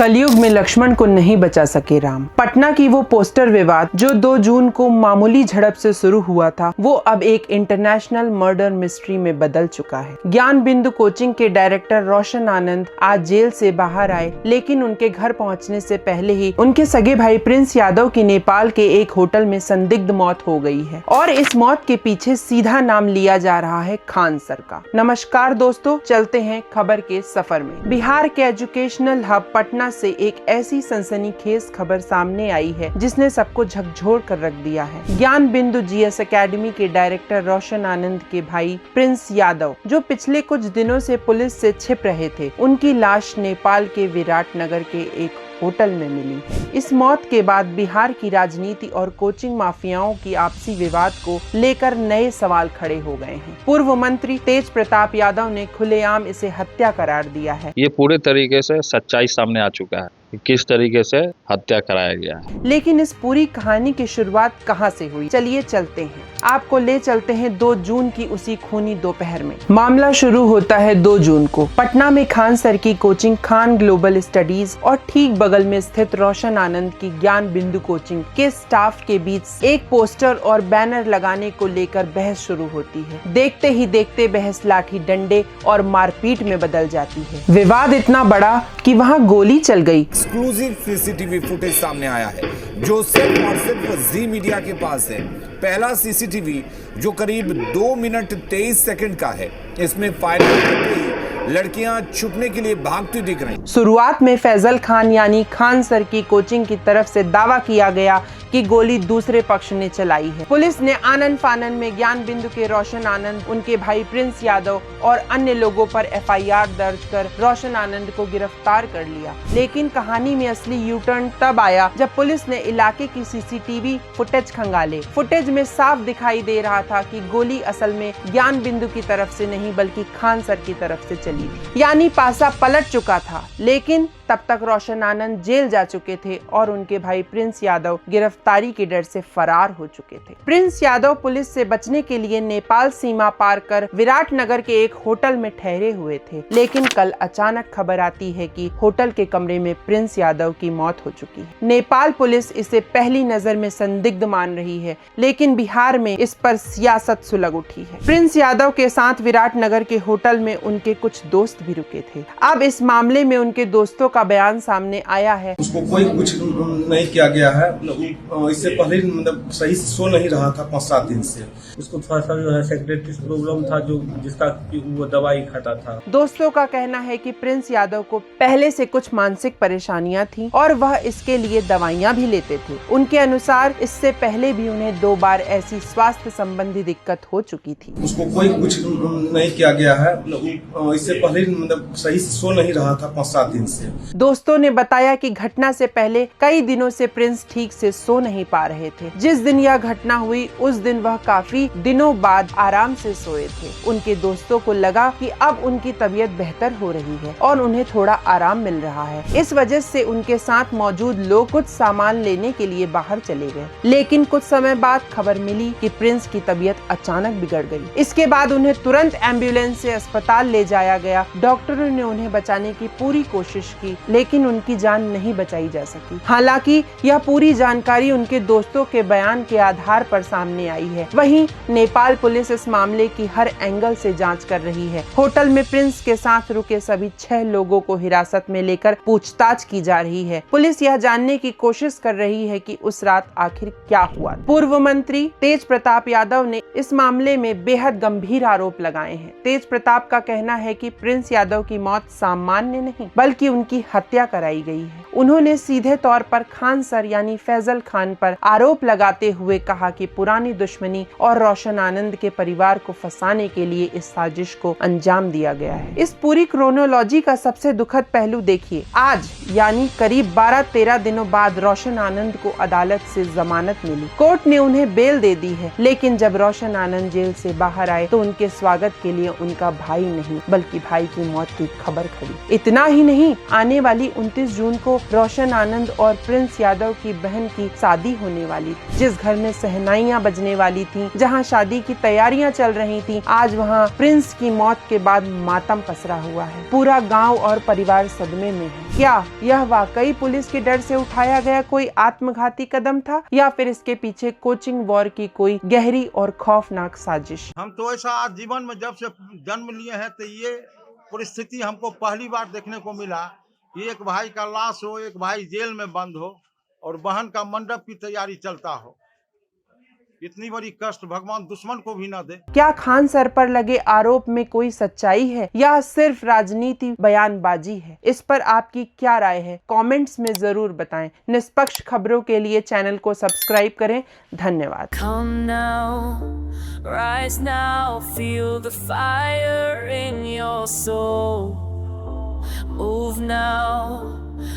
कलयुग में लक्ष्मण को नहीं बचा सके राम। पटना की वो पोस्टर विवाद जो 2 जून को मामूली झड़प से शुरू हुआ था, वो अब एक इंटरनेशनल मर्डर मिस्ट्री में बदल चुका है। ज्ञान बिंदु कोचिंग के डायरेक्टर रोशन आनंद आज जेल से बाहर आए, लेकिन उनके घर पहुंचने से पहले ही उनके सगे भाई प्रिंस यादव की नेपाल के एक होटल में संदिग्ध मौत हो गई है और इस मौत के पीछे सीधा नाम लिया जा रहा है खान सर का। नमस्कार दोस्तों, चलते हैं खबर के सफर में। बिहार के एजुकेशनल हब पटना से एक ऐसी सनसनीखेज खबर सामने आई है जिसने सबको झकझोर कर रख दिया है। ज्ञान बिंदु जीएस एकेडमी के डायरेक्टर रोशन आनंद के भाई प्रिंस यादव, जो पिछले कुछ दिनों से पुलिस से छिप रहे थे, उनकी लाश नेपाल के विराटनगर के एक होटल में मिली है। इस मौत के बाद बिहार की राजनीति और कोचिंग माफियाओं की आपसी विवाद को लेकर नए सवाल खड़े हो गए हैं। पूर्व मंत्री तेज प्रताप यादव ने खुलेआम इसे हत्या करार दिया है। ये पूरे तरीके से सच्चाई सामने आ चुका है, किस तरीके से हत्या कराया गया है। लेकिन इस पूरी कहानी की शुरुआत कहां से हुई, चलिए चलते हैं। आपको ले चलते हैं 2 जून की उसी खूनी दोपहर में। मामला शुरू होता है 2 जून को पटना में खान सर की कोचिंग खान ग्लोबल स्टडीज और ठीक बगल में स्थित रोशन आनंद की ज्ञान बिंदु कोचिंग के स्टाफ के बीच एक पोस्टर और बैनर लगाने को लेकर बहस शुरू होती है। देखते ही देखते बहस लाठी डंडे और मारपीट में बदल जाती है। विवाद इतना बड़ा कि वहां गोली चल गई। एक्सक्लूसिव सीसीटीवी फुटेज सामने आया है जो सिर्फ और सिर्फ जी मीडिया के पास है। पहला सीसीटीवी जो करीब 2 मिनट 23 सेकंड का है, इसमें फायरिंग करते ही लड़कियां छुपने के लिए भागती दिख रही। शुरुआत में फैजल खान यानी खान सर की कोचिंग की तरफ से दावा किया गया कि गोली दूसरे पक्ष ने चलाई है। पुलिस ने आनन फानन में ज्ञान बिंदु के रोशन आनंद, उनके भाई प्रिंस यादव और अन्य लोगों पर एफआईआर दर्ज कर रोशन आनंद को गिरफ्तार कर लिया। लेकिन कहानी में असली यूटर्न तब आया जब पुलिस ने इलाके की सीसीटीवी फुटेज खंगाले। फुटेज में साफ दिखाई दे रहा था कि गोली असल में ज्ञान बिंदु की तरफ से नहीं बल्कि खान सर की तरफ से चली थी, यानी पासा पलट चुका था। लेकिन तब तक रोशन आनंद जेल जा चुके थे और उनके भाई प्रिंस यादव गिरफ्तारी के डर से फरार हो चुके थे। प्रिंस यादव पुलिस से बचने के लिए नेपाल सीमा पार कर विराटनगर के एक होटल में ठहरे हुए थे। लेकिन कल अचानक खबर आती है कि होटल के कमरे में प्रिंस यादव की मौत हो चुकी है। नेपाल पुलिस इसे पहली नजर में संदिग्ध मान रही है, लेकिन बिहार में इस पर सियासत सुलग उठी है। प्रिंस यादव के साथ विराटनगर के होटल में उनके कुछ दोस्त भी रुके थे। अब इस मामले में उनके दोस्तों का बयान सामने आया है। उसको कोई कुछ नहीं किया गया है। इससे पहले मतलब सही से सो नहीं रहा था 5-7 दिन से। उसको थोड़ा सा जो है सेक्रेटरी प्रॉब्लम था, जो जिसका वो दवाई खाता था। दोस्तों का कहना है कि प्रिंस यादव को पहले से कुछ मानसिक परेशानियां थी और वह इसके लिए दवाइयां भी लेते थे। उनके अनुसार इससे पहले भी उन्हें 2 बार ऐसी स्वास्थ्य संबंधी दिक्कत हो चुकी थी। उसको कोई कुछ नहीं किया गया है। इससे पहले मतलब सही से सो नहीं रहा था 5-7 दिन से। दोस्तों ने बताया कि घटना से पहले कई दिनों से प्रिंस ठीक से सो नहीं पा रहे थे। जिस दिन यह घटना हुई उस दिन वह काफी दिनों बाद आराम से सोए थे। उनके दोस्तों को लगा कि अब उनकी तबीयत बेहतर हो रही है और उन्हें थोड़ा आराम मिल रहा है। इस वजह से उनके साथ मौजूद लोग कुछ सामान लेने के लिए बाहर चले गए। लेकिन कुछ समय बाद खबर मिली कि प्रिंस की तबीयत अचानक बिगड़ गई। इसके बाद उन्हें तुरंत एम्बुलेंस से अस्पताल ले जाया गया। डॉक्टरों ने उन्हें बचाने की पूरी कोशिश की, लेकिन उनकी जान नहीं बचाई जा सकी। हालांकि यह पूरी जानकारी उनके दोस्तों के बयान के आधार पर सामने आई है। वहीं नेपाल पुलिस इस मामले की हर एंगल से जांच कर रही है। होटल में प्रिंस के साथ रुके सभी 6 लोगों को हिरासत में लेकर पूछताछ की जा रही है। पुलिस यह जानने की कोशिश कर रही है कि उस रात आखिर क्या हुआ। पूर्व मंत्री तेज प्रताप यादव ने इस मामले में बेहद गंभीर आरोप लगाए हैं। तेज प्रताप का कहना है कि प्रिंस यादव की मौत सामान्य नहीं बल्कि उनकी हत्या कराई गई है। उन्होंने सीधे तौर पर खान सर यानी फैजल खान पर आरोप लगाते हुए कहा कि पुरानी दुश्मनी और रोशन आनंद के परिवार को फंसाने के लिए इस साजिश को अंजाम दिया गया है। इस पूरी क्रोनोलॉजी का सबसे दुखद पहलू देखिए। आज यानी करीब 12-13 दिनों बाद रोशन आनंद को अदालत से जमानत मिली। कोर्ट ने उन्हें बेल दे दी है। लेकिन जब रोशन आनंद जेल से बाहर आए तो उनके स्वागत के लिए उनका भाई नहीं बल्कि भाई की मौत की खबर खड़ी। इतना ही नहीं, आने वाली 29 जून को रोशन आनंद और प्रिंस यादव की बहन की शादी होने वाली थी। जिस घर में शहनाइयां बजने वाली थी, जहां शादी की तैयारियां चल रही थी, आज वहां प्रिंस की मौत के बाद मातम पसरा हुआ है। पूरा गांव और परिवार सदमे में है। क्या यह वाकई पुलिस के डर से उठाया गया कोई आत्मघाती कदम था, या फिर इसके पीछे कोचिंग वॉर की कोई गहरी और खौफनाक साजिश? हम तो ऐसा जीवन में जब से जन्म लिए हैं तो ये परिस्थिति हमको पहली बार देखने को मिला कि एक भाई का लाश हो, एक भाई जेल में बंद हो और बहन का मंडप की तैयारी चलता हो। इतनी बड़ी कष्ट भगवान दुश्मन को भी ना दे। क्या खान सर पर लगे आरोप में कोई सच्चाई है या सिर्फ राजनीति बयानबाजी है? इस पर आपकी क्या राय है? कमेंट्स में जरूर बताएं। निष्पक्ष खबरों के लिए चैनल को सब्सक्राइब करें। धन्यवाद। Come now, rise now, feel the fire in your soul. Move now,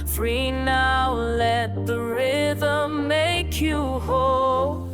free now, let the rhythm make you whole.